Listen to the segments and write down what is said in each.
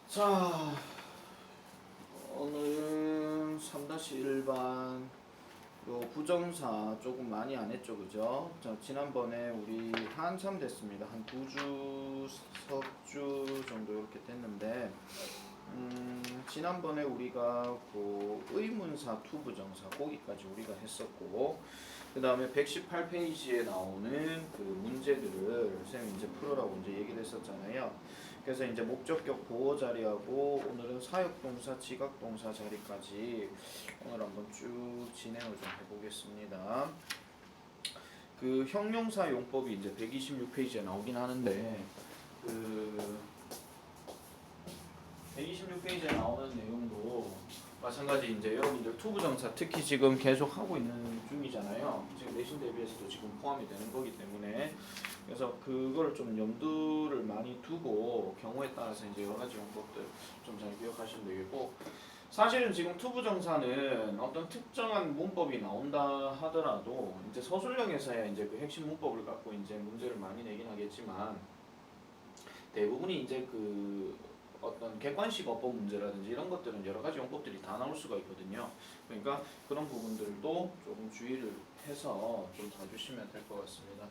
자, 오늘은 3-1반 요 부정사 조금 많이 안 했죠, 그죠? 자, 지난번에 우리 한참 됐습니다. 한 2주, 석주 정도 이렇게 됐는데, 지난번에 우리가 그 의문사 투부정사 거기까지 우리가 했었고, 그 다음에 118페이지에 나오는 그 문제들을 쌤이 이제 풀으라고 이제 얘기를 했었잖아요. 그래서 이제 목적격 보호 자리하고 오늘은 사역동사, 지각동사 자리까지 오늘 한번 쭉 진행을 좀 해보겠습니다. 그 형용사 용법이 이제 126페이지에 나오긴 하는데 그 126페이지에 나오는 내용도 마찬가지 이제 여러분들 투부정사 특히 지금 계속 하고 있는 중이잖아요. 지금 내신 대비해서도 지금 포함이 되는 거기 때문에 그래서 그걸 좀 염두를 많이 두고 경우에 따라서 이제 여러 가지 용법들 좀 잘 기억하시면 되겠고 사실은 지금 투부정사는 어떤 특정한 문법이 나온다 하더라도 이제 서술형에서야 이제 그 핵심 문법을 갖고 이제 문제를 많이 내긴 하겠지만 대부분이 이제 그 어떤 객관식 어법 문제라든지 이런 것들은 여러 가지 용법들이 다 나올 수가 있거든요. 그러니까 그런 부분들도 조금 주의를 해서 좀 봐주시면 될 것 같습니다.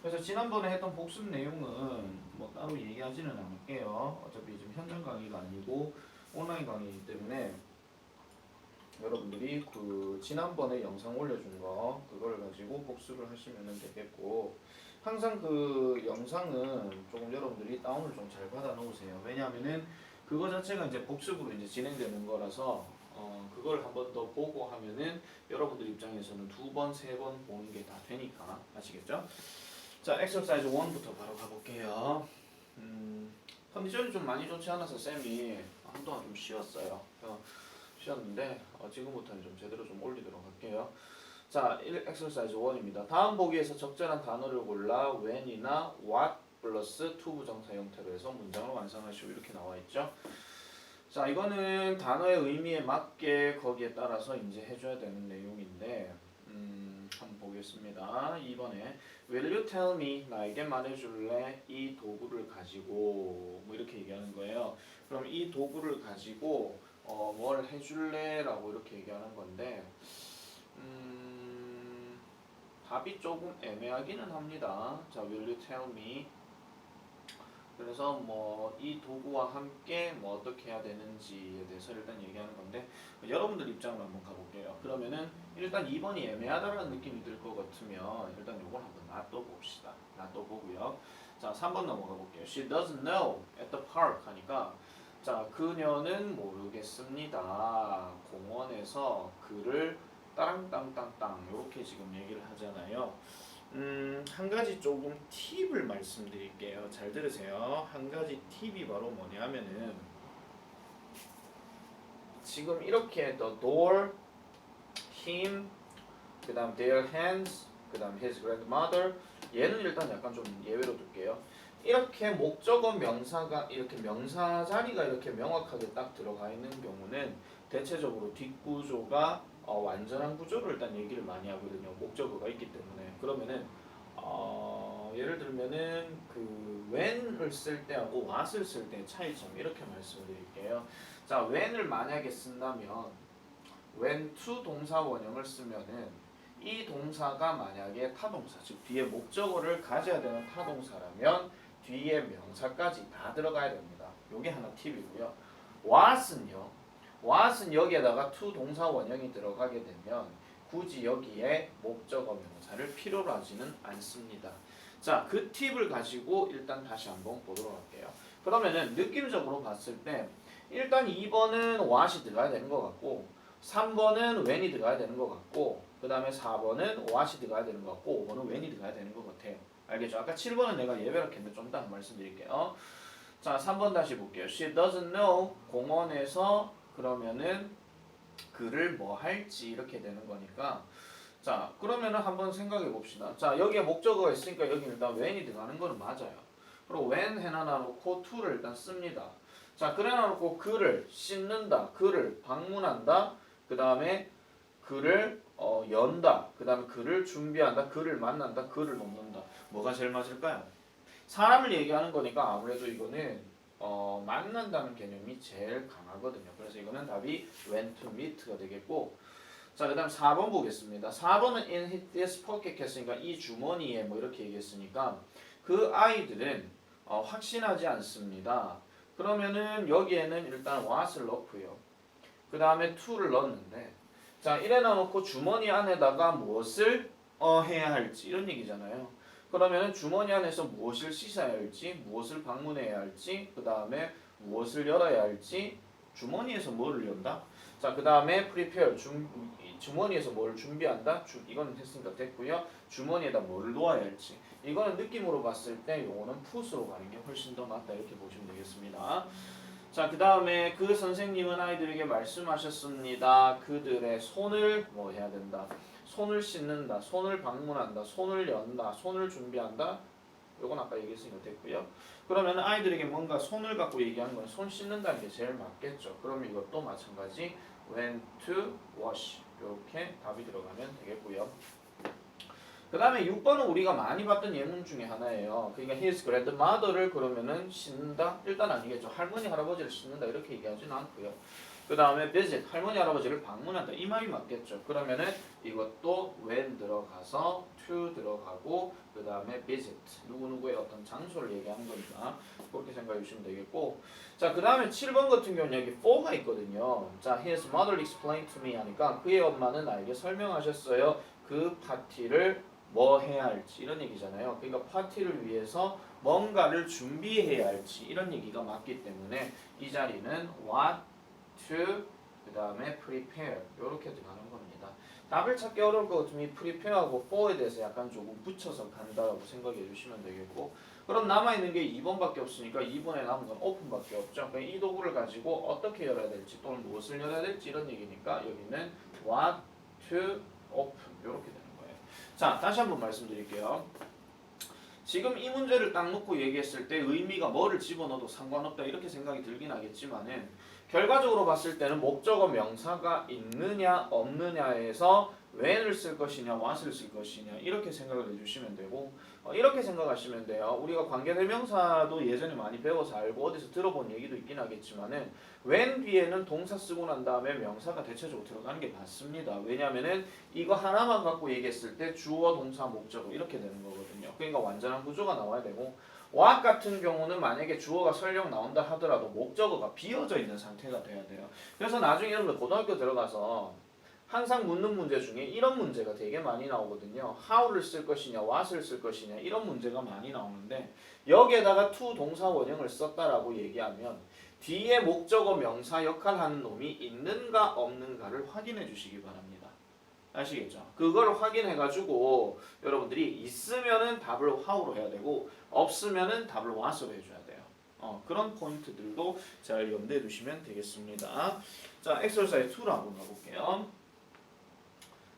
그래서 지난번에 했던 복습 내용은 뭐 따로 얘기하지는 않을게요. 어차피 지금 현장 강의가 아니고 온라인 강의이기 때문에 여러분들이 그 지난번에 영상 올려준 거 그걸 가지고 복습을 하시면 되겠고 항상 그 영상은 조금 여러분들이 다운을 좀 잘 받아 놓으세요. 왜냐하면은 그거 자체가 이제 복습으로 이제 진행되는 거라서 그걸 한 번 더 보고 하면은 여러분들 입장에서는 2번, 3번 보는 게 다 되니까 아시겠죠? 자, 엑서사이즈 1부터 바로 가볼게요. 컨디션이 좀 많이 좋지 않아서 쌤이 한동안 좀 쉬었어요. 쉬었는데 지금부터는 좀 제대로 좀 올리도록 할게요. 자, 엑서사이즈 1입니다. 다음 보기에서 적절한 단어를 골라 when이나 what 플러스 투부정사 형태로 해서 문장을 완성하시오 이렇게 나와 있죠. 자, 이거는 단어의 의미에 맞게 거기에 따라서 이제 해줘야 되는 내용인데 한번 보겠습니다. 2번에 Will you tell me? 나에게 말해줄래? 이 도구를 가지고 뭐 이렇게 얘기하는 거예요. 그럼 이 도구를 가지고 뭘 해줄래? 라고 이렇게 얘기하는 건데 답이 조금 애매하기는 합니다. 자, will you tell me? 그래서 뭐 이 도구와 함께 뭐 어떻게 해야 되는지에 대해서 일단 얘기하는 건데 여러분들 입장으로 한번 가볼게요. 그러면은 일단 2번이 애매하다라는 느낌이 들 것 같으면 일단 요걸 한번 놔둬봅시다. 놔둬보고요. 자, 3번 넘어가 볼게요. She doesn't know at the park 하니까 자, 그녀는 모르겠습니다. 공원에서 그를 따랑땅땅땅 이렇게 지금 얘기를 하잖아요. 한 가지 조금 팁을 말씀드릴게요. 잘 들으세요. 한 가지 팁이 바로 뭐냐면은 지금 이렇게 the door, him, 그 다음 their hands, 그 다음 his grandmother 얘는 일단 약간 좀 예외로 둘게요. 이렇게 목적어 명사가 이렇게 명사 자리가 이렇게 명확하게 딱 들어가 있는 경우는 대체적으로 뒷구조가 완전한 구조를 일단 얘기를 많이 하거든요. 목적어가 있기 때문에. 그러면은 예를 들면은 그 when을 쓸 때하고 what을 쓸 때 차이점 이렇게 말씀드릴게요. 자, when을 만약에 쓴다면 when to 동사 원형을 쓰면은 이 동사가 만약에 타동사, 즉 뒤에 목적어를 가져야 되는 타동사라면 뒤에 명사까지 다 들어가야 됩니다. 요게 하나 팁이고요. what은 여기에다가 to 동사 원형이 들어가게 되면 굳이 여기에 목적어 명사를 필요로 하지는 않습니다. 자, 그 팁을 가지고 일단 다시 한번 보도록 할게요. 그러면은 느낌적으로 봤을 때 일단 2번은 what이 들어가야 되는 것 같고 3번은 when이 들어가야 되는 것 같고 그 다음에 4번은 what이 들어가야 되는 것 같고 5번은 when이 들어가야 되는 것 같아요. 알겠죠? 아까 7번은 내가 예외로 했는데 좀 이따 말씀드릴게요. 자, 3번 다시 볼게요. She doesn't know 공원에서 그러면은 그를 뭐 할지 이렇게 되는 거니까 자, 그러면은 한번 생각해 봅시다. 자, 여기에 목적어가 있으니까 여기 일단 when이 들어가는 거는 맞아요. 그리고 when 해놔놓고 to를 일단 씁니다. 자, 그래놔놓고 그를 씻는다, 그를 방문한다, 그 다음에 그를 연다, 그 다음에 그를 준비한다, 그를 만난다, 그를 놓는다. 뭐가 제일 맞을까요? 사람을 얘기하는 거니까 아무래도 이거는 만난다는 개념이 제일 강하거든요. 그래서 이거는 답이 went to meet가 되겠고, 자, 그 다음 4번 보겠습니다. 4번은 in his pocket 했으니까 이 주머니에 뭐 이렇게 얘기했으니까 그 아이들은 확신하지 않습니다. 그러면은 여기에는 일단 what을 넣고요. 그 다음에 to를 넣었는데, 자, 이래 놔놓고 주머니 안에다가 무엇을 해야 할지 이런 얘기잖아요. 그러면은 주머니 안에서 무엇을 씻어야 할지, 무엇을 방문해야 할지, 그 다음에 무엇을 열어야 할지, 주머니에서 뭐를 연다? 자, 그 다음에 prepare, 주머니에서 뭘 준비한다? 이거는 했으니까 됐고요. 주머니에다 뭘 놓아야 할지. 이거는 느낌으로 봤을 때 요거는 put으로 가는 게 훨씬 더 맞다 이렇게 보시면 되겠습니다. 자, 그 다음에 그 선생님은 아이들에게 말씀하셨습니다. 그들의 손을 뭐 해야 된다? 손을 씻는다, 손을 방문한다, 손을 연다, 손을 준비한다. 요건 아까 얘기했으니까 됐고요. 그러면 아이들에게 뭔가 손을 갖고 얘기하는 건 손 씻는다는 게 제일 맞겠죠. 그럼 이것도 마찬가지 went to wash 이렇게 답이 들어가면 되겠고요. 그 다음에 6번은 우리가 많이 봤던 예문 중에 하나예요. 그러니까 his grandmother를 그러면은 씻는다? 일단 아니겠죠. 할머니 할아버지를 씻는다 이렇게 얘기하지는 않고요. 그 다음에 visit, 할머니 할아버지를 방문한다 이 말이 맞겠죠. 그러면은 이것도 when 들어가서 to 들어가고 그 다음에 visit, 누구누구의 어떤 장소를 얘기하는 거니까 그렇게 생각해 주시면 되겠고, 자, 그 다음에 7번 같은 경우는 여기 for가 있거든요. 자, his mother explained to me 하니까 그의 엄마는 나에게 설명하셨어요. 그 파티를 뭐 해야 할지 이런 얘기잖아요. 그러니까 파티를 위해서 뭔가를 준비해야 할지 이런 얘기가 맞기 때문에 이 자리는 what to 그 다음에 prepare 이렇게 들어가는 겁니다. 답을 찾기 어려울 것 같으면 prepare하고 for에 대해서 약간 조금 붙여서 간다라고 생각해 주시면 되겠고, 그럼 남아있는 게 2번밖에 없으니까 2번에 남은 건 open밖에 없죠. 그러니까 이 도구를 가지고 어떻게 열어야 될지 또는 무엇을 열어야 될지 이런 얘기니까 여기는 what to open 이렇게 됩니다. 자, 다시 한번 말씀드릴게요. 지금 이 문제를 딱 놓고 얘기했을 때 의미가 뭐를 집어넣어도 상관없다 이렇게 생각이 들긴 하겠지만은 결과적으로 봤을 때는 목적어 명사가 있느냐 없느냐에서 when을 쓸 것이냐 what을 쓸 것이냐 이렇게 생각을 해주시면 되고, 이렇게 생각하시면 돼요. 우리가 관계대명사도 예전에 많이 배워서 알고 어디서 들어본 얘기도 있긴 하겠지만은 when 뒤에는 동사 쓰고 난 다음에 명사가 대체적으로 들어가는 게 맞습니다. 왜냐면은 이거 하나만 갖고 얘기했을 때 주어 동사 목적어 이렇게 되는 거거든요. 그러니까 완전한 구조가 나와야 되고, what 같은 경우는 만약에 주어가 설령 나온다 하더라도 목적어가 비어져 있는 상태가 돼야 돼요. 그래서 나중에 여러분들 고등학교 들어가서 항상 묻는 문제 중에 이런 문제가 되게 많이 나오거든요. how를 쓸 것이냐, what을 쓸 것이냐 이런 문제가 많이 나오는데 여기에다가 to 동사 원형을 썼다라고 얘기하면 뒤에 목적어 명사 역할하는 놈이 있는가 없는가를 확인해 주시기 바랍니다. 아시겠죠? 그걸 확인해 가지고 여러분들이 있으면은 답을 how로 해야 되고 없으면은 답을 what으로 해줘야 돼요. 그런 포인트들도 잘 염두에 두시면 되겠습니다. 자, exercise 2로 한번 가볼게요.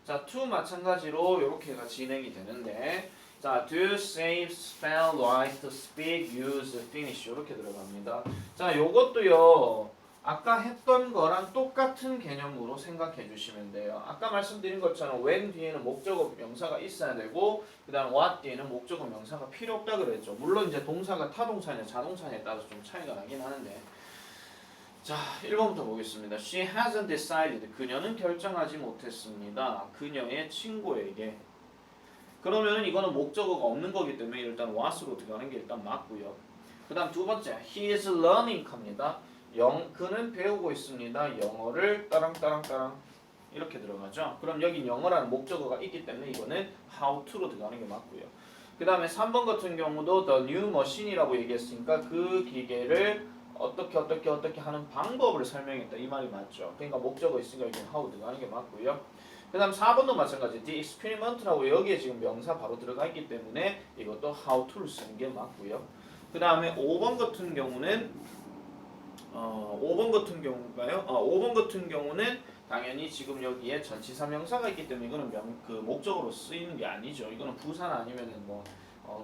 자, to 마찬가지로 이렇게가 진행이 되는데, 자, do, save, spell, write, speak, use, finish 이렇게 들어갑니다. 자, 요것도요 아까 했던 거랑 똑같은 개념으로 생각해 주시면 돼요. 아까 말씀드린 것처럼 when 뒤에는 목적어 명사가 있어야 되고 그 다음 what 뒤에는 목적어 명사가 필요 없다 그랬죠. 물론 이제 동사가 타동사냐 자동사냐에 따라서 좀 차이가 나긴 하는데, 자, 1번부터 보겠습니다. She hasn't decided. 그녀는 결정하지 못했습니다. 그녀의 친구에게. 그러면 이거는 목적어가 없는 거기 때문에 일단 what으로 들어가는 게 일단 맞고요. 그 다음 두 번째, he is learning 합니다. 그는 배우고 있습니다. 영어를 따랑따랑따랑 이렇게 들어가죠. 그럼 여기 영어라는 목적어가 있기 때문에 이거는 how to로 들어가는 게 맞고요. 그 다음에 3번 같은 경우도 the new machine이라고 얘기했으니까 그 기계를 어떻게 하는 방법을 설명했다 이 말이 맞죠. 그러니까 목적어 있으니까 여기는 how 들어가는 게 맞고요. 그 다음 4번도 마찬가지 the experiment라고 여기에 지금 명사 바로 들어가 있기 때문에 이것도 how to를 쓰는 게 맞고요. 그 다음에 5번 같은 경우는 5번 같은 경우는 당연히 지금 여기에 전치사 명사가 있기 때문에 이거는 그 목적으로 쓰이는 게 아니죠. 이거는 부사 아니면은 뭐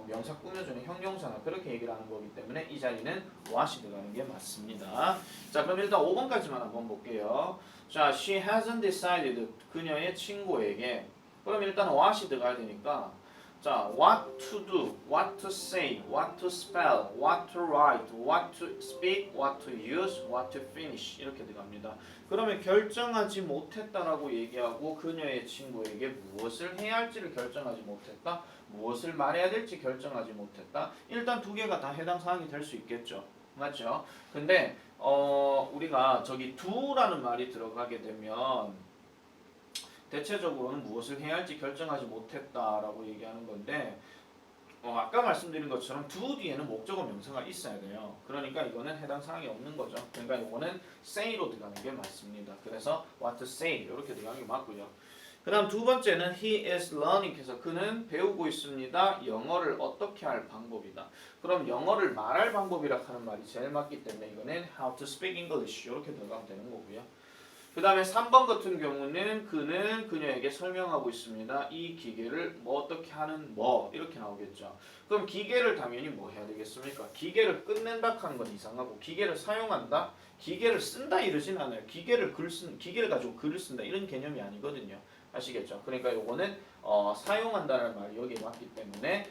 명사 꾸며주는 형용사나 그렇게 얘기를 하는 거기 때문에 이 자리는 what이 들어가는 게 맞습니다. 자, 그럼 일단 5번까지만 한번 볼게요. 자, she hasn't decided. 그녀의 친구에게. 그럼 일단 what이 들어가야 되니까 자, what to do, what to say, what to spell, what to write, what to speak, what to use, what to finish 이렇게 들어갑니다. 그러면 결정하지 못했다라고 얘기하고 그녀의 친구에게 무엇을 해야 할지를 결정하지 못했다, 무엇을 말해야 될지 결정하지 못했다. 일단 두 개가 다 해당 사항이 될 수 있겠죠. 맞죠? 근데 우리가 저기 do라는 말이 들어가게 되면 대체적으로는 무엇을 해야 할지 결정하지 못했다라고 얘기하는 건데 아까 말씀드린 것처럼 do 뒤에는 목적어 명사가 있어야 돼요. 그러니까 이거는 해당 사항이 없는 거죠. 그러니까 이거는 say로 들어가는 게 맞습니다. 그래서 what to say 이렇게 들어가는 게 맞고요. 그 다음 두 번째는 he is learning 해서 그는 배우고 있습니다. 영어를 어떻게 할 방법이다. 그럼 영어를 말할 방법이라 하는 말이 제일 맞기 때문에 이거는 how to speak English 이렇게 들어가면 되는 거고요. 그 다음에 3번 같은 경우는 그는 그녀에게 설명하고 있습니다. 이 기계를 뭐 어떻게 하는 뭐 이렇게 나오겠죠. 그럼 기계를 당연히 뭐 해야 되겠습니까? 기계를 끝낸다 하는 건 이상하고 기계를 사용한다? 기계를 쓴다 이러진 않아요. 기계를 가지고 글을 쓴다 이런 개념이 아니거든요. 아시겠죠? 그러니까 요거는 사용한다는 말이 여기에 맞기 때문에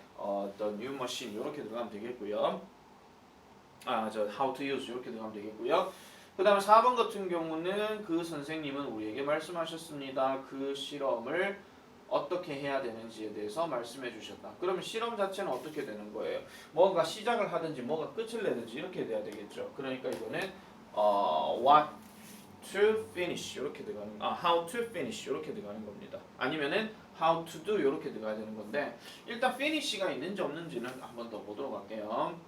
the new machine 이렇게 들어가면 되겠고요. how to use 이렇게 들어가면 되겠고요. 그 다음에 4번 같은 경우는 그 선생님은 우리에게 말씀하셨습니다. 그 실험을 어떻게 해야 되는지에 대해서 말씀해 주셨다. 그러면 실험 자체는 어떻게 되는 거예요? 뭔가 시작을 하든지 뭐가 끝을 내든지 이렇게 돼야 되겠죠. 그러니까 이거는 what to finish 이렇게 들어가는 how to finish 이렇게 들어가는 겁니다. 아니면은 how to do 이렇게 들어가야 되는 건데 일단 finish가 있는지 없는지는 한번 더 보도록 할게요.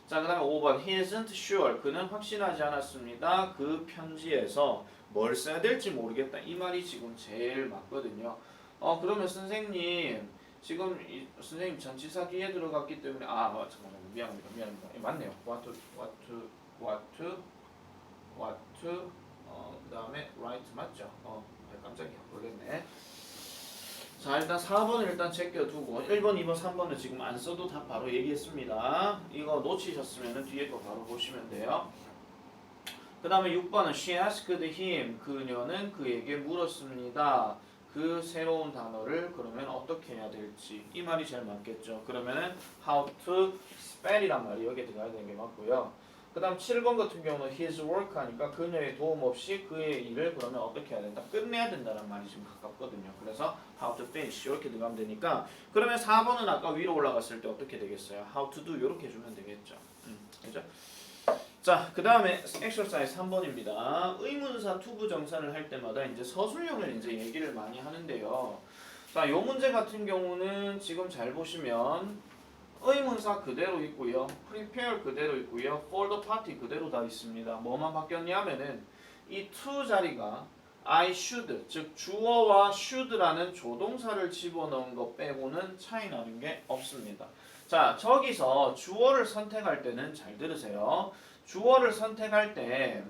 자, 그 다음에 5번 He isn't sure. 그는 확신하지 않았습니다. 그 편지에서 뭘 써야 될지 모르겠다. 이 말이 지금 제일 맞거든요. 그러면 선생님 지금 선생님 전치사 뒤에 들어갔기 때문에 잠깐만요. 미안합니다. 맞네요. what to 그 다음에 right 맞죠? 깜짝이야. 모르겠네. 자, 일단 4번을 일단 제껴두고 1번, 2번, 3번은 지금 안 써도 다 바로 얘기했습니다. 이거 놓치셨으면 뒤에 거 바로 보시면 돼요. 그 다음에 6번은 She asked him. 그녀는 그에게 물었습니다. 그 새로운 단어를 그러면 어떻게 해야 될지. 이 말이 제일 맞겠죠. 그러면은 how to spell이란 말이 여기에 들어가야 되는 게 맞고요. 그 다음 7번 같은 경우는 his work 하니까 그녀의 도움 없이 그의 일을 그러면 어떻게 해야 된다? 끝내야 된다는 말이 지금 가깝거든요. 그래서 how to finish 이렇게 들어가면 되니까 그러면 4번은 아까 위로 올라갔을 때 어떻게 되겠어요? how to do 이렇게 해주면 되겠죠. 그죠? 자, 그 다음에 exercise 3번입니다. 의문사 투부정사를 할 때마다 이제 서술형을 이제 얘기를 많이 하는데요. 자, 요 문제 같은 경우는 지금 잘 보시면 의문사 그대로 있고요. prepare 그대로 있고요. for the party 그대로 다 있습니다. 뭐만 바뀌었냐면은 이 to 자리가 I should, 즉 주어와 should라는 조동사를 집어넣은 것 빼고는 차이 나는 게 없습니다. 자, 저기서 주어를 선택할 때는 잘 들으세요. 주어를 선택할 때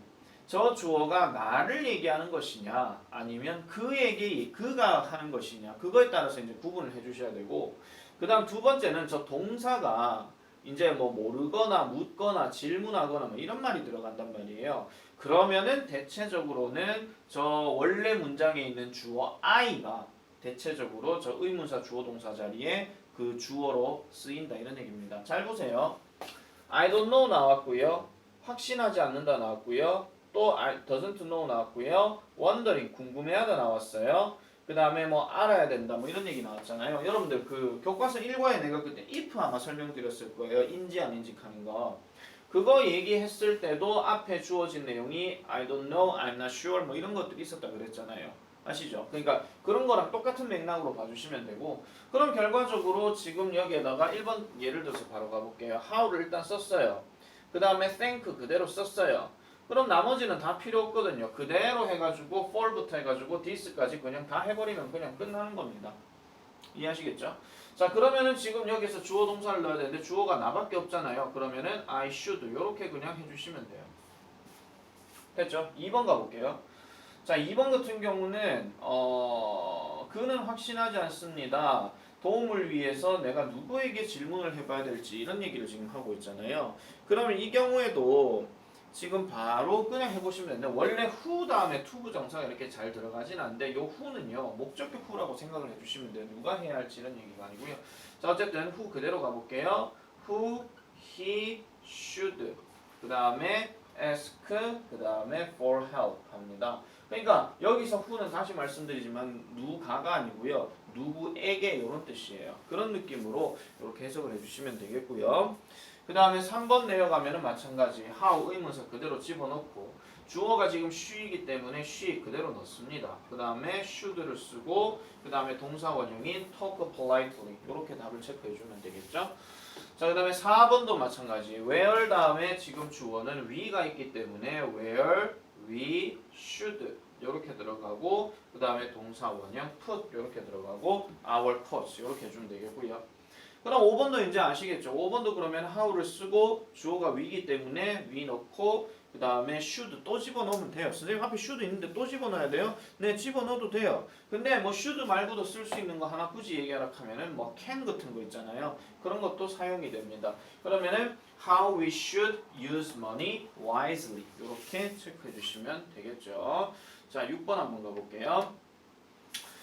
저 주어가 나를 얘기하는 것이냐 아니면 그에게 그가 하는 것이냐 그거에 따라서 이제 구분을 해주셔야 되고 그 다음 두 번째는 저 동사가 이제 뭐 모르거나 묻거나 질문하거나 뭐 이런 말이 들어간단 말이에요. 그러면은 대체적으로는 저 원래 문장에 있는 주어 I가 대체적으로 저 의문사 주어 동사 자리에 그 주어로 쓰인다 이런 얘기입니다. 잘 보세요. I don't know 나왔고요. 확신하지 않는다 나왔고요. 또 I doesn't know 나왔고요. wondering 궁금해하다 나왔어요. 그 다음에 뭐 알아야 된다 뭐 이런 얘기 나왔잖아요. 여러분들 그 교과서 1과에 내가 그때 if 아마 설명드렸을 거예요. 인지 아닌지 하는 거. 그거 얘기했을 때도 앞에 주어진 내용이 I don't know, I'm not sure 뭐 이런 것들이 있었다 그랬잖아요. 아시죠? 그러니까 그런 거랑 똑같은 맥락으로 봐주시면 되고 그럼 결과적으로 지금 여기에다가 1번 예를 들어서 바로 가볼게요. how를 일단 썼어요. 그 다음에 thank 그대로 썼어요. 그럼 나머지는 다 필요 없거든요. 그대로 해가지고 for부터 해가지고 this까지 그냥 다 해버리면 그냥 끝나는 겁니다. 이해하시겠죠? 자, 그러면은 지금 여기서 주어 동사를 넣어야 되는데 주어가 나밖에 없잖아요. 그러면은 I should 이렇게 그냥 해주시면 돼요. 됐죠? 2번 가볼게요. 자, 2번 같은 경우는 그는 확신하지 않습니다. 도움을 위해서 내가 누구에게 질문을 해봐야 될지 이런 얘기를 지금 하고 있잖아요. 그러면 이 경우에도 지금 바로 그냥 해보시면 되는데 원래 who 다음에 to 부정사가 이렇게 잘 들어가진 않는데 요 who는요 목적격 who라고 생각을 해주시면 돼요. 누가 해야 할지 이런 얘기가 아니고요. 자 어쨌든 who 그대로 가볼게요. who, he, should 그 다음에 ask 그 다음에 for help 합니다. 그러니까 여기서 who는 다시 말씀드리지만 누가가 아니고요. 누구에게 이런 뜻이에요. 그런 느낌으로 이렇게 해석을 해주시면 되겠고요. 그 다음에 3번 내려가면은 마찬가지 how 의문사 그대로 집어넣고 주어가 지금 she이기 때문에 she 그대로 넣습니다. 그 다음에 should를 쓰고 그 다음에 동사 원형인 talk politely 이렇게 답을 체크해주면 되겠죠. 자, 그 다음에 4번도 마찬가지 where 다음에 지금 주어는 we가 있기 때문에 where, we, should 이렇게 들어가고 그 다음에 동사 원형 put 이렇게 들어가고 our coats 이렇게 해주면 되겠고요. 그럼 5번도 이제 아시겠죠? 5번도 그러면 how를 쓰고 주어가 we이기 때문에 we 넣고 그 다음에 should 또 집어넣으면 돼요. 선생님 앞에 should 있는데 또 집어넣어야 돼요? 네, 집어넣어도 돼요. 근데 뭐 should 말고도 쓸 수 있는 거 하나 굳이 얘기하라 하면은 뭐 can 같은 거 있잖아요. 그런 것도 사용이 됩니다. 그러면은 how we should use money wisely 이렇게 체크해 주시면 되겠죠. 자, 6번 한번 가볼게요.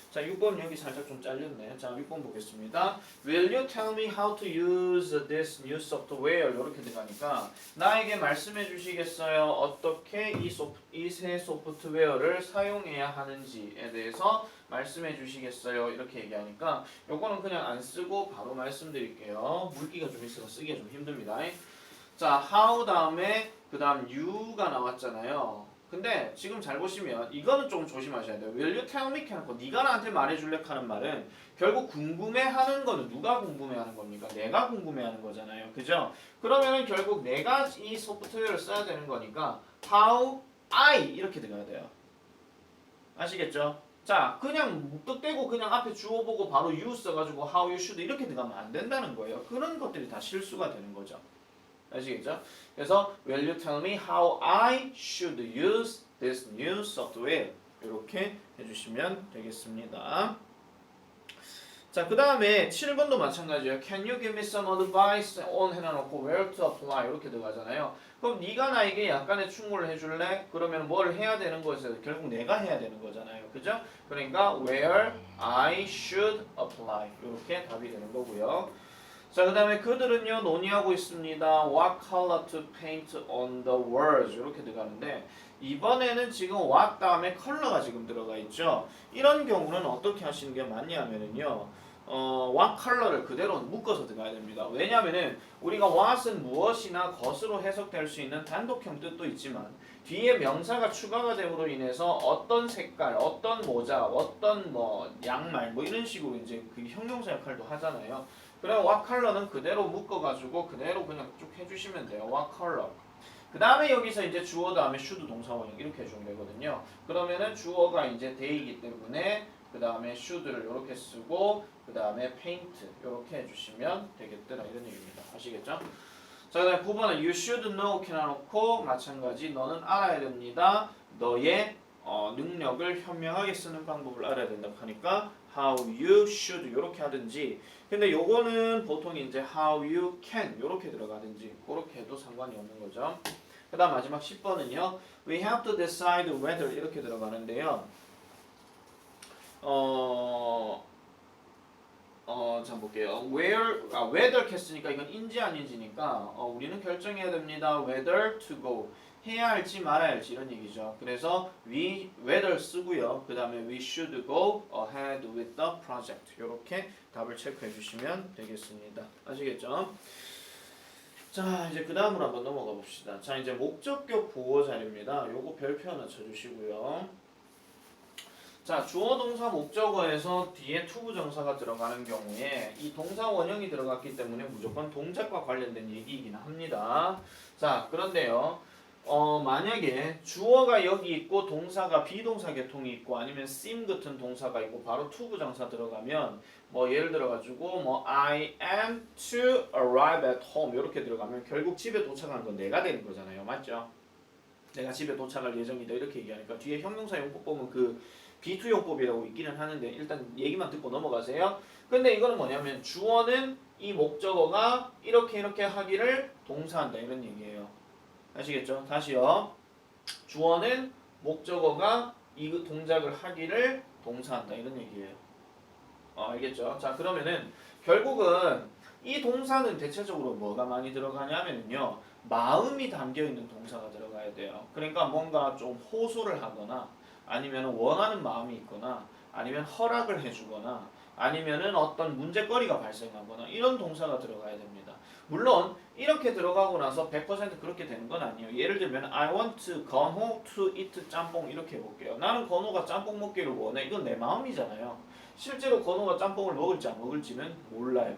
자, 6번 여기 살짝 좀 잘렸네. 자, 6번 보겠습니다. Will you tell me how to use this new software? 이렇게 들어가니까 나에게 말씀해 주시겠어요? 어떻게 이 새 소프트웨어를 사용해야 하는지에 대해서 말씀해 주시겠어요? 이렇게 얘기하니까 요거는 그냥 안 쓰고 바로 말씀드릴게요. 물기가 좀 있어서 쓰기가 좀 힘듭니다. 자, how 다음에 그 다음 you가 나왔잖아요. 근데 지금 잘 보시면 이거는 좀 조심하셔야 돼요. Will you tell me? 해놓고 네가 나한테 말해줄래? 하는 말은 결국 궁금해하는 거는 누가 궁금해하는 겁니까? 내가 궁금해하는 거잖아요. 그죠? 그러면은 결국 내가 이 소프트웨어를 써야 되는 거니까 how I 이렇게 들어가야 돼요. 아시겠죠? 자, 그냥 묵뚝대고 그냥 앞에 주어 보고 바로 you 써가지고 how you should 이렇게 들어가면 안 된다는 거예요. 그런 것들이 다 실수가 되는 거죠. 아시겠죠? 그래서 Will you tell me how I should use this new software? 이렇게 해주시면 되겠습니다. 자, 그 다음에 7번도 마찬가지예요. Can you give me some advice on 해놔놓고 where to apply 이렇게 들어가잖아요. 그럼 네가 나에게 약간의 충고를 해줄래? 그러면 뭘 해야 되는 거에서 결국 내가 해야 되는 거잖아요. 그죠? 그러니까 where I should apply 이렇게 답이 되는 거고요. 자, 그 다음에 그들은요 논의하고 있습니다. What color to paint on the walls 이렇게 들어가는데 이번에는 지금 what 다음에 컬러가 지금 들어가 있죠. 이런 경우는 어떻게 하시는 게 맞냐면은요. what 컬러를 그대로 묶어서 들어가야 됩니다. 왜냐하면은 우리가 what은 무엇이나 것으로 해석될 수 있는 단독형 뜻도 있지만 뒤에 명사가 추가가 됨으로 인해서 어떤 색깔, 어떤 모자, 어떤 뭐 양말 뭐 이런 식으로 이제 그 형용사 역할도 하잖아요. 그래 what 컬러는 그대로 묶어가지고 그대로 그냥 쭉 해주시면 돼요. what 컬러. 그 다음에 여기서 이제 주어 다음에 should 동사 원형 이렇게 해주면 되거든요. 그러면은 주어가 이제 they이기 때문에 그 다음에 should를 이렇게 쓰고 그 다음에 paint 이렇게 해주시면 되겠더라 이런 얘기입니다. 아시겠죠? 자, 그 다음에 9번은 you should know 이렇게 놔놓고 마찬가지 너는 알아야 됩니다. 너의 능력을 현명하게 쓰는 방법을 알아야 된다고 하니까 how you should 이렇게 하든지 근데 요거는 보통 이제 how you can 이렇게 들어가든지 그렇게 해도 상관이 없는 거죠. 그 다음 마지막 10번은요 we have to decide whether 이렇게 들어가는데요 자 볼게요. whether 했으니까 이건 인지 아닌지니까 우리는 결정해야 됩니다. whether to go 해야 할지 말아야 할지 이런 얘기죠. 그래서 we whether 쓰고요. 그 다음에 we should go ahead with the project 이렇게 답을 체크해 주시면 되겠습니다. 아시겠죠? 자, 이제 그 다음으로 한번 넘어가 봅시다. 자, 이제 목적격 보호 자료입니다. 요거 별표 하나 쳐주시고요. 자, 주어 동사 목적어에서 뒤에 to 부정사가 들어가는 경우에 이 동사 원형이 들어갔기 때문에 무조건 동작과 관련된 얘기이긴 합니다. 자, 그런데요. 만약에 주어가 여기 있고 동사가 비동사 계통이 있고 아니면 seem 같은 동사가 있고 바로 to 부정사 들어가면 뭐 예를 들어 가지고 뭐 I am to arrive at home 이렇게 들어가면 결국 집에 도착하는 건 내가 되는 거잖아요. 맞죠? 내가 집에 도착할 예정이다 이렇게 얘기하니까 뒤에 형용사 용법 보면 그 B2 용법이라고 있기는 하는데 일단 얘기만 듣고 넘어가세요. 근데 이거는 뭐냐면 주어는 이 목적어가 이렇게 하기를 동사한다 이런 얘기예요. 아시겠죠? 다시요. 주어는 목적어가 이 동작을 하기를 동사한다 이런 얘기예요. 알겠죠? 자 그러면은 결국은 이 동사는 대체적으로 뭐가 많이 들어가냐면요. 마음이 담겨있는 동사가 들어가야 돼요. 그러니까 뭔가 좀 호소를 하거나 아니면 원하는 마음이 있거나 아니면 허락을 해주거나 아니면은 어떤 문제거리가 발생하거나 이런 동사가 들어가야 됩니다. 물론 이렇게 들어가고 나서 100% 그렇게 되는 건 아니에요. 예를 들면 I want 건호 to eat 짬뽕 이렇게 해볼게요. 나는 건호가 짬뽕 먹기를 원해. 이건 내 마음이잖아요. 실제로 건호가 짬뽕을 먹을지 안 먹을지는 몰라요.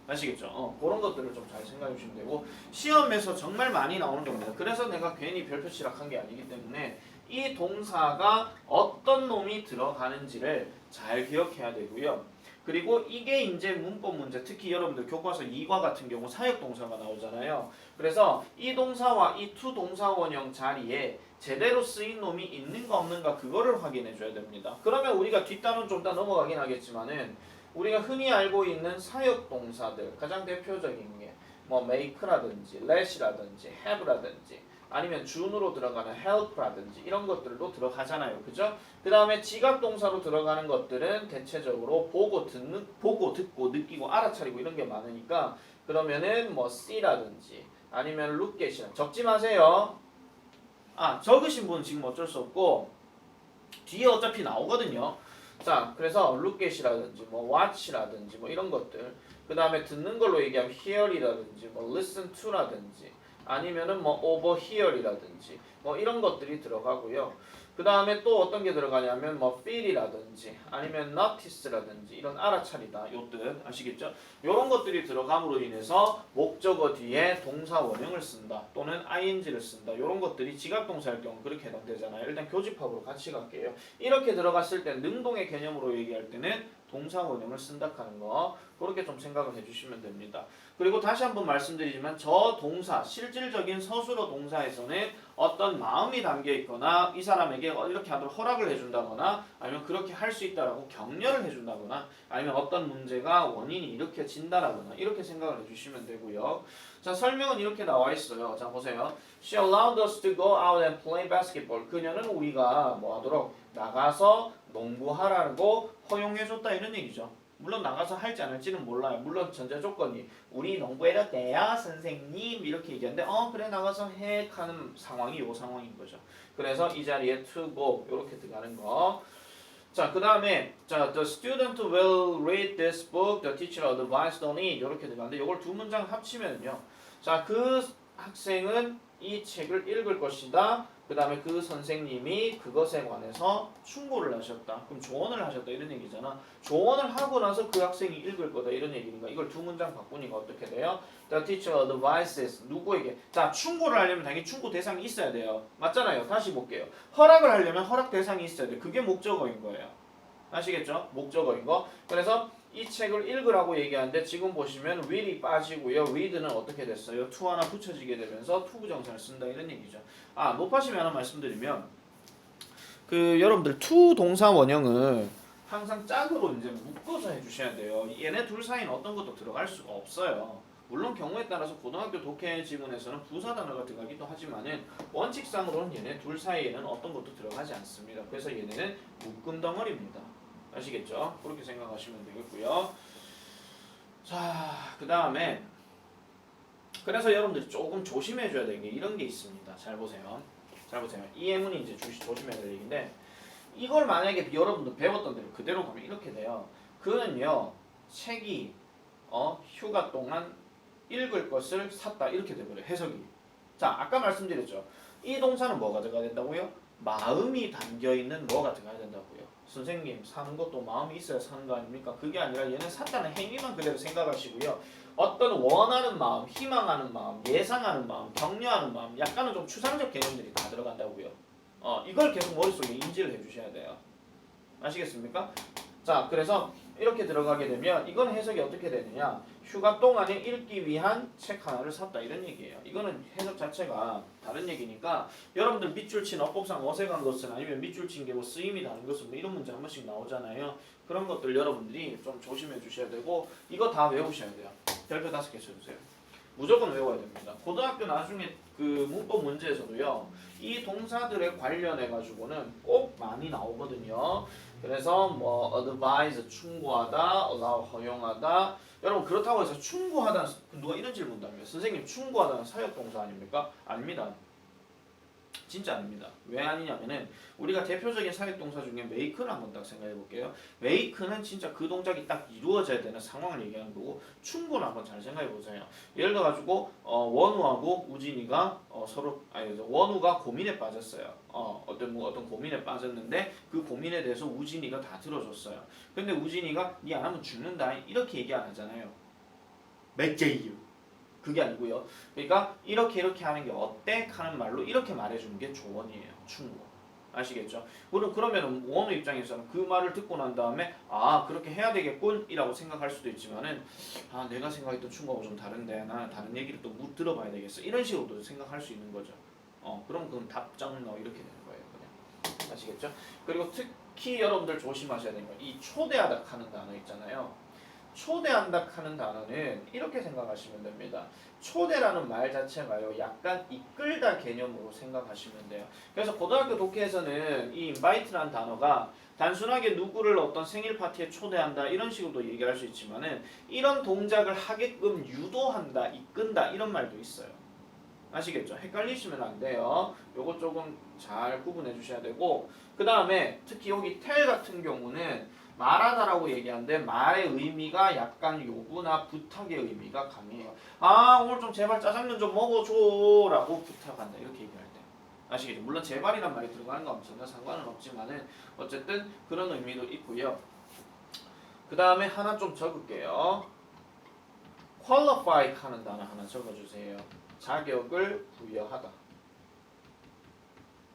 아시겠죠? 그런 것들을 좀 잘 생각해 주시면 되고 시험에서 정말 많이 나오는 겁니다. 그래서 내가 괜히 별표 칠학한 게 아니기 때문에 이 동사가 어떤 놈이 들어가는지를 잘 기억해야 되고요. 그리고 이게 이제 문법 문제, 특히 여러분들 교과서 2과 같은 경우 사역동사가 나오잖아요. 그래서 이 동사와 이 to 동사 원형 자리에 제대로 쓰인 놈이 있는가 없는가 그거를 확인해 줘야 됩니다. 그러면 우리가 뒷단은 좀 더 넘어가긴 하겠지만은 우리가 흔히 알고 있는 사역동사들 가장 대표적인 게 뭐 make라든지 let이라든지 have라든지 아니면 준으로 들어가는 help라든지 이런 것들도 들어가잖아요. 그죠? 그 다음에 지각동사로 들어가는 것들은 대체적으로 보고 듣고 느끼고 알아차리고 이런 게 많으니까 그러면은 뭐 see라든지 아니면 look at이나 적지 마세요. 적으신 분은 지금 어쩔 수 없고 뒤에 어차피 나오거든요. 자, 그래서 look at이라든지 뭐 watch라든지 뭐 이런 것들 그 다음에 듣는 걸로 얘기하면 hear이라든지 뭐 listen to라든지 아니면은 뭐 overhear이라든지 뭐 이런 것들이 들어가고요. 그 다음에 또 어떤 게 들어가냐면 뭐 feel이라든지 아니면 notice라든지 이런 알아차리다 요 뜻 아시겠죠? 요런 것들이 들어감으로 인해서 목적어 뒤에 동사 원형을 쓴다 또는 ing를 쓴다 요런 것들이 지각동사일 경우 그렇게 해당되잖아요. 일단 교집합으로 같이 갈게요. 이렇게 들어갔을 때 능동의 개념으로 얘기할 때는 동사 원형을 쓴다 하는 거 그렇게 좀 생각을 해주시면 됩니다. 그리고 다시 한번 말씀드리지만 저 동사 실질적인 서술어 동사에서는 어떤 마음이 담겨 있거나 이 사람에게 이렇게 하도록 허락을 해준다거나 아니면 그렇게 할 수 있다라고 격려를 해준다거나 아니면 어떤 문제가 원인이 일으켜진다라거나 이렇게 생각을 해주시면 되고요. 자 설명은 이렇게 나와 있어요. 자 보세요. She allowed us to go out and play basketball. 그녀는 우리가 뭐 하도록 나가서 농구하라고 허용해줬다 이런 얘기죠. 물론 나가서 할지 안 할지는 몰라요. 물론 전제 조건이 우리 농구해도 돼요 선생님 이렇게 얘기하는데 그래 나가서 해 하는 상황이 요 상황인 거죠. 그래서 이 자리에 to go 이렇게 들어가는 거. 자, 그 다음에 자, the student will read this book, the teacher advised on it 이렇게 들어가는데 이걸 두 문장 합치면요. 자, 그 학생은 이 책을 읽을 것이다. 그 다음에 그 선생님이 그것에 관해서 충고를 하셨다. 그럼 조언을 하셨다 이런 얘기잖아. 조언을 하고 나서 그 학생이 읽을 거다 이런 얘기니까 이걸 두 문장 바꾸니까 어떻게 돼요? The teacher advises 누구에게? 자 충고를 하려면 당연히 충고 대상이 있어야 돼요. 맞잖아요. 다시 볼게요. 허락을 하려면 허락 대상이 있어야 돼. 그게 목적어인 거예요. 아시겠죠? 목적어인 거. 그래서 이 책을 읽으라고 얘기하는데 지금 보시면 will이 빠지고요. read는 어떻게 됐어요? to 하나 붙여지게 되면서 to 부정사를 쓴다 이런 얘기죠. 높아심에 하나 말씀드리면 여러분들 to 동사 원형을 항상 짝으로 이제 묶어서 해주셔야 돼요. 얘네 둘 사이는 어떤 것도 들어갈 수가 없어요. 물론 경우에 따라서 고등학교 독해 지문에서는 부사 단어가 들어가기도 하지만은 원칙상으로는 얘네 둘 사이에는 어떤 것도 들어가지 않습니다. 그래서 얘네는 묶음 덩어리입니다. 아시겠죠? 그렇게 생각하시면 되겠고요. 자, 그 다음에 그래서 여러분들이 조금 조심해줘야 되는 게 이런 게 있습니다. 잘 보세요. 잘 보세요. 이 예문이 이제 조심해야 될 얘기인데 이걸 만약에 여러분들 배웠던 대로 그대로 가면 이렇게 돼요. 그는요 책이 휴가 동안 읽을 것을 샀다 이렇게 돼버려요. 해석이. 자 아까 말씀드렸죠. 이 동사는 뭐가 들어가야 된다고요? 마음이 담겨있는 뭐가 들어가야 된다고요. 선생님 사는 것도 마음이 있어야 사는 거 아닙니까? 그게 아니라 얘는 샀다는 행위만 그대로 생각하시고요. 어떤 원하는 마음, 희망하는 마음, 예상하는 마음, 격려하는 마음 약간은 좀 추상적 개념들이 다 들어간다고요. 이걸 계속 머릿속에 인지를 해주셔야 돼요. 아시겠습니까? 자 그래서 이렇게 들어가게 되면 이건 해석이 어떻게 되느냐 휴가 동안에 읽기 위한 책 하나를 샀다 이런 얘기예요. 이거는 해석 자체가 다른 얘기니까 여러분들 밑줄 친 어법상 어색한 것은 아니면 밑줄 친 게 뭐 쓰임이 다른 것은 뭐 이런 문제 한 번씩 나오잖아요. 그런 것들 여러분들이 좀 조심해 주셔야 되고 이거 다 외우셔야 돼요. 별표 5개 쳐주세요. 무조건 외워야 됩니다. 고등학교 나중에 그 문법 문제에서도요. 이 동사들에 관련해 가지고는 꼭 많이 나오거든요. 그래서 뭐 advise 충고하다, allow 허용하다. 여러분 그렇다고 해서 충고하다는 누가 이런 질문도 합니다. 선생님 충고하다는 사역 동사 아닙니까? 아닙니다. 진짜 아닙니다. 왜 아니냐면은 우리가 대표적인 사역동사 중에 make를 한번 딱 생각해 볼게요. make는 진짜 그 동작이 딱 이루어져야 되는 상황을 얘기하는 거고 충고는 한번 잘 생각해 보세요. 예를 들어 가지고 원우하고 우진이가 서로 원우가 고민에 빠졌어요. 어떤 고민에 빠졌는데 그 고민에 대해서 우진이가 다 들어줬어요. 근데 우진이가 니 안 하면 죽는다 이렇게 얘기 안 하잖아요. 맥제이유 그게 아니고요. 그러니까 이렇게 하는 게 어때? 하는 말로 이렇게 말해주는 게 조언이에요. 충고. 아시겠죠? 그러면 원우 입장에서는 그 말을 듣고 난 다음에 아 그렇게 해야 되겠군 이라고 생각할 수도 있지만은 아 내가 생각했던 충고하고 좀 다른데 나는 다른 얘기를 또 들어봐야 되겠어 이런 식으로도 생각할 수 있는 거죠. 그럼 그건 답장 이렇게 되는 거예요. 그냥 아시겠죠? 그리고 특히 여러분들 조심하셔야 되는 거 이 초대하다 하는 단어 있잖아요. 초대한다 하는 단어는 이렇게 생각하시면 됩니다. 초대라는 말 자체가요, 약간 이끌다 개념으로 생각하시면 돼요. 그래서 고등학교 독해에서는 이 invite라는 단어가 단순하게 누구를 어떤 생일 파티에 초대한다 이런 식으로도 얘기할 수 있지만은 이런 동작을 하게끔 유도한다, 이끈다 이런 말도 있어요. 아시겠죠? 헷갈리시면 안 돼요. 요거 조금 잘 구분해 주셔야 되고 그 다음에 특히 여기 tell 같은 경우는 말하다라고 얘기하는데 말의 의미가 약간 요구나 부탁의 의미가 강해요. 아 오늘 좀 제발 짜장면 좀 먹어줘 라고 부탁한다 이렇게 얘기할 때 아시겠죠? 물론 제발이란 말이 들어가는 건 전혀 상관은 없지만은 어쨌든 그런 의미도 있고요. 그 다음에 하나 좀 적을게요. qualify 하는 단어 하나 적어주세요. 자격을 부여하다.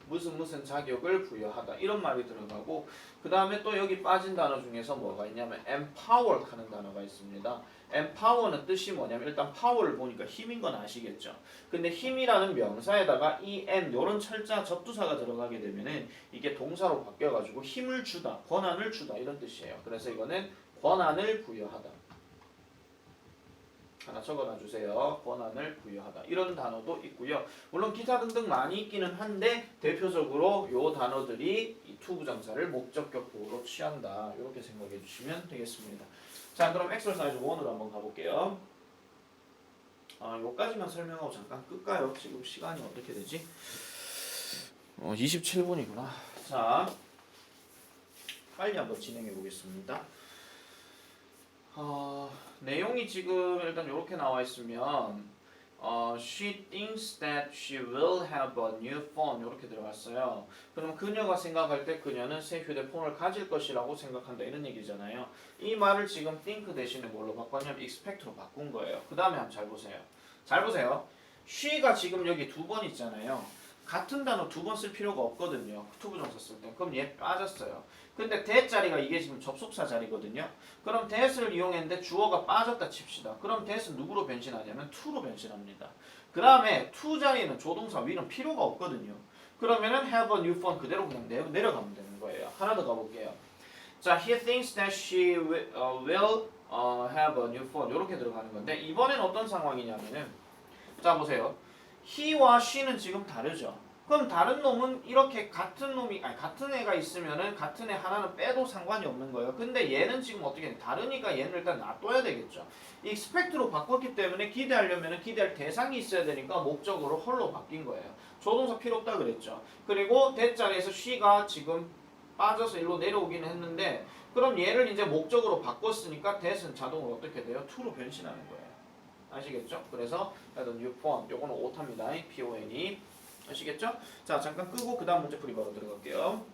무슨 자격을 부여하다 이런 말이 들어가고 그 다음에 또 여기 빠진 단어 중에서 뭐가 있냐면 empower 하는 단어가 있습니다. empower는 뜻이 뭐냐면 일단 power를 보니까 힘인 건 아시겠죠. 근데 힘이라는 명사에다가 en 요런 철자 접두사가 들어가게 되면은 이게 동사로 바뀌어가지고 힘을 주다, 권한을 주다 이런 뜻이에요. 그래서 이거는 권한을 부여하다. 하나 적어놔 주세요. 권한을 부여하다. 이런 단어도 있고요. 물론 기타 등등 많이 있기는 한데 대표적으로 요 단어들이 이 to 부정사를 목적격 보호로 취한다. 이렇게 생각해 주시면 되겠습니다. 자, 그럼 exercise 1으로 한번 가볼게요. 요까지만 설명하고 잠깐 끌까요? 지금 시간이 어떻게 되지? 27분이구나. 자, 빨리 한번 진행해 보겠습니다. 내용이 지금 일단 이렇게 나와 있으면 she thinks that she will have a new phone 이렇게 들어갔어요. 그럼 그녀가 생각할 때 그녀는 새 휴대폰을 가질 것이라고 생각한다 이런 얘기잖아요. 이 말을 지금 think 대신에 뭘로 바꿨냐면 expect로 바꾼 거예요. 그 다음에 한번 잘 보세요. 잘 보세요. she가 지금 여기 두 번 있잖아요. 같은 단어 두 번 쓸 필요가 없거든요. 투부정사 쓸 때. 그럼 얘 빠졌어요. 근데 that 자리가 이게 지금 접속사 자리거든요. 그럼 that을 이용했는데 주어가 빠졌다 칩시다. 그럼 that은 누구로 변신하냐면 to로 변신합니다. 그 다음에 to 자리에는 조동사 위는 필요가 없거든요. 그러면은 have a new phone 그대로 그냥 내려가면 되는 거예요. 하나 더 가볼게요. 자, he thinks that she will have a new phone 이렇게 들어가는 건데 이번엔 어떤 상황이냐면은 자 보세요. he와 she는 지금 다르죠. 그럼 다른 놈은 이렇게 같은 애가 있으면은 같은 애 하나는 빼도 상관이 없는 거예요. 근데 얘는 지금 어떻게 다르니까 얘는 일단 놔둬야 되겠죠. expect로 바꿨기 때문에 기대하려면은 기대할 대상이 있어야 되니까 목적으로 헐로 바뀐 거예요. 조동사 필요 없다 그랬죠. 그리고 that 자리에서 she가 지금 빠져서 일로 내려오긴 했는데 그럼 얘를 이제 목적으로 바꿨으니까 that은 자동으로 어떻게 돼요? to로 변신하는 거예요. 아시겠죠? 그래서 new phone 요거는 오타입니다. PON이 아시겠죠? 자 잠깐 끄고 그 다음 문제 풀이 바로 들어갈게요.